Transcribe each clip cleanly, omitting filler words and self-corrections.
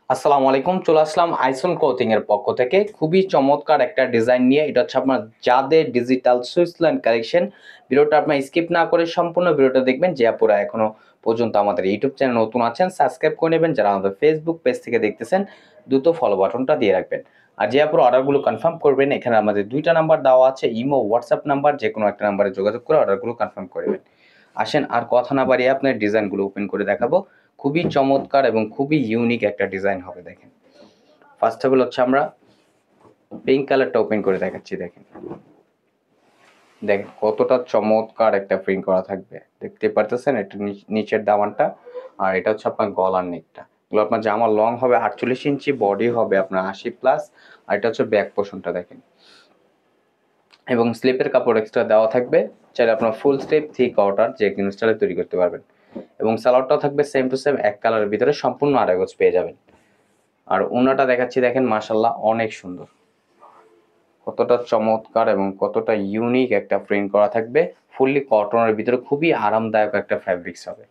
আসসালামু আলাইকুম, চলে আসলাম আইসন ক্লথিং এর পক্ষ থেকে খুবই চমৎকার একটা ডিজাইন নিয়ে। এটা হচ্ছে আপনার যাদের ডিজিটাল সুইসল্যান্ড কালেকশন। ভিডিওটা আপনার স্কিপ না করে সম্পূর্ণ ভিডিওটা দেখবেন। যে আপুরা এখনো পর্যন্ত আমাদের ইউটিউব চ্যানেল নতুন আছেন সাবস্ক্রাইব করে নেবেন, যারা আমাদের ফেসবুক পেজ থেকে দেখতেছেন দ্রুত ফলো বাটনটা দিয়ে রাখবেন। আর যে আপুরা অর্ডারগুলো কনফার্ম করবেন, এখানে আমাদের দুইটা নাম্বার দেওয়া আছে, ইমো হোয়াটসঅ্যাপ নাম্বার, যে কোনো একটা নাম্বারে যোগাযোগ করে অর্ডারগুলো কনফার্ম করবেন। আসেন আর কথা না বাড়িয়ে আপনার ডিজাইনগুলো ওপেন করে দেখাবো। খুবই চমৎকার এবং খুবই ইউনিক একটা ডিজাইন হবে। দেখেন, ফার্স্ট অফ অল হচ্ছে আমরা পিঙ্ক কালারটা ওপেন করে দেখাচ্ছি। দেখেন দেখেন কতটা চমৎকার একটা প্রিন্ট করা থাকবে, দেখতে পারতেছেন। এটা নিচের দামানটা, আর এটা হচ্ছে আপনার গলার নেকটা। এগুলো আপনার জামা লং হবে 48 ইঞ্চি, বডি হবে আপনার 80+, আর এটা হচ্ছে ব্যাক পোর্শনটা দেখেন। এবং স্লিপের কাপড় এক্সট্রা দেওয়া থাকবে, চাইলে আপনার ফুল স্লিপ থ্রি কোয়ার্টার যে কোনো স্টাইলে তৈরি করতে পারবেন। এবং সালোয়ারটাও থাকবে সেম টু সেম এক কালারের ভিতরে, সম্পূর্ণ আড়াই গজ পেয়ে যাবেন। আর ওনাটা দেখাচ্ছি, দেখেন মাশাল্লাহ অনেক সুন্দর, কতটা চমৎকার এবং কতটা ইউনিক একটা প্রিন্ট করা থাকবে। ফুললি কটনের ভিতরে খুবই আরামদায়ক একটা ফ্যাব্রিক্স হবে।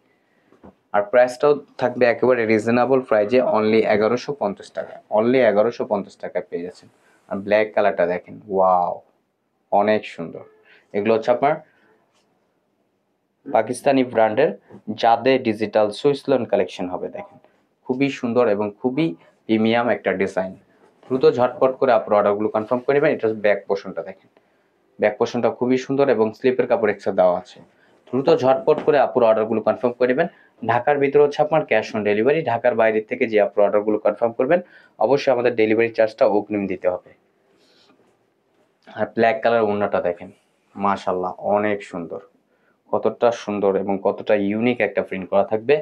আর প্রাইসটাও থাকবে একেবারে রিজনেবল প্রাইজে, অনলি 1150 টাকা। অনলি 1150 টাকায় পেয়ে যাচ্ছেন। আর ব্ল্যাক কালারটা দেখেন, ওয়াও অনেক সুন্দর। এগুলো হচ্ছে আপনার পাকিস্তানি ব্র্যান্ডের জাদে ডিজিটাল সুইসলন কালেকশন হবে। দেখেন খুবই সুন্দর এবং খুবই প্রিমিয়াম একটা ডিজাইন। দ্রুত ঝটপট করে আপনার অর্ডারগুলো কনফার্ম করে নেবেন। এটা ব্যাক পোর্শনটা দেখেন, ব্যাক পোর্শনটা খুবই সুন্দর এবং স্লিপের কাপড় এক্সট্রা দেওয়া আছে। দ্রুত ঝটপট করে আপনার অর্ডারগুলো কনফার্ম করে নেবেন। ঢাকার ভিতরে হচ্ছে আপনার ক্যাশ অন ডেলিভারি, ঢাকার বাইরে থেকে যে আপনার অর্ডারগুলো কনফার্ম করবেন অবশ্যই আমাদের ডেলিভারি চার্জটা অগ্রিম দিতে হবে। আর ব্ল্যাক কালার ওড়নাটা দেখেন, মাশাল্লাহ অনেক সুন্দর, কতটা সুন্দর এবং কতটা ইউনিক একটা প্রিন্ট করা থাকবে।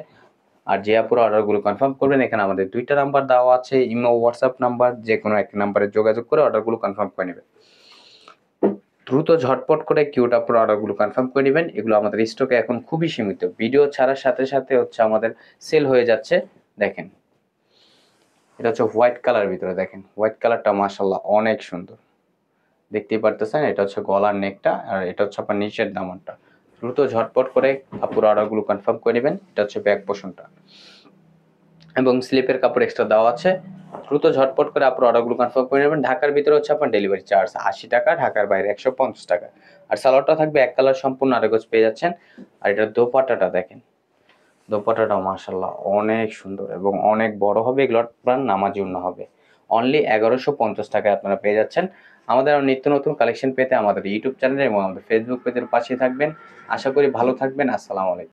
আর যে আপুরা অর্ডারগুলো কনফার্ম করবেন, এখানে আমাদের দুইটা নাম্বার দেওয়া আছে, ইমো হোয়াটসঅ্যাপ নাম্বার, যে কোনো একটা নাম্বারে যোগাযোগ করে অর্ডারগুলো কনফার্ম করে নেবেন। দ্রুত ঝটপট করে কিউট আপুরা অর্ডারগুলো কনফার্ম করে নেবেন। এগুলো আমাদের স্টকে এখন খুবই সীমিত, ভিডিও ছাড়ার সাথে সাথে হচ্ছে আমাদের সেল হয়ে যাচ্ছে। দেখেন এটা হচ্ছে হোয়াইট কালার ভিতরে, দেখেন হোয়াইট কালারটা মাশাল্লাহ অনেক সুন্দর, দেখতেই পারতেছেন। এটা হচ্ছে গলার নেকটা, আর এটা হচ্ছে আপনার নিচের দামানটা। দ্রুত ঝটপট করে আপুর অর্ডারগুলো কনফার্ম করে নেবেন। এটা হচ্ছে ব্যাক পোর্শনটা এবং স্লিপের কাপড় এক্সট্রা দেওয়া আছে। দ্রুত ঝটপট করে আপনার অর্ডারগুলো কনফার্ম করে নেবেন। ঢাকার ভিতরে হচ্ছে আপনার ডেলিভারি চার্জ 80 টাকা, ঢাকার বাইরে 150 টাকা। আর সালোয়ারটা থাকবে এক কালার, সম্পূর্ণ আড়াই গজ পেয়ে যাচ্ছেন। আর এটার দোপাট্টাটা দেখেন, দোপাট্টাটাও মাশাল্লাহ অনেক সুন্দর এবং অনেক বড় হবে। এগুলো আপনার নামার জন্য হবে। অনলি 1150 টাকায় আপনারা পেয়ে যাচ্ছেন। আমাদের আরও নিত্য নতুন কালেকশন পেতে আমাদের ইউটিউব চ্যানেল এবং আমাদের ফেসবুক পেজের পাশে থাকবেন। আশা করি ভালো থাকবেন। আসসালামু আলাইকুম।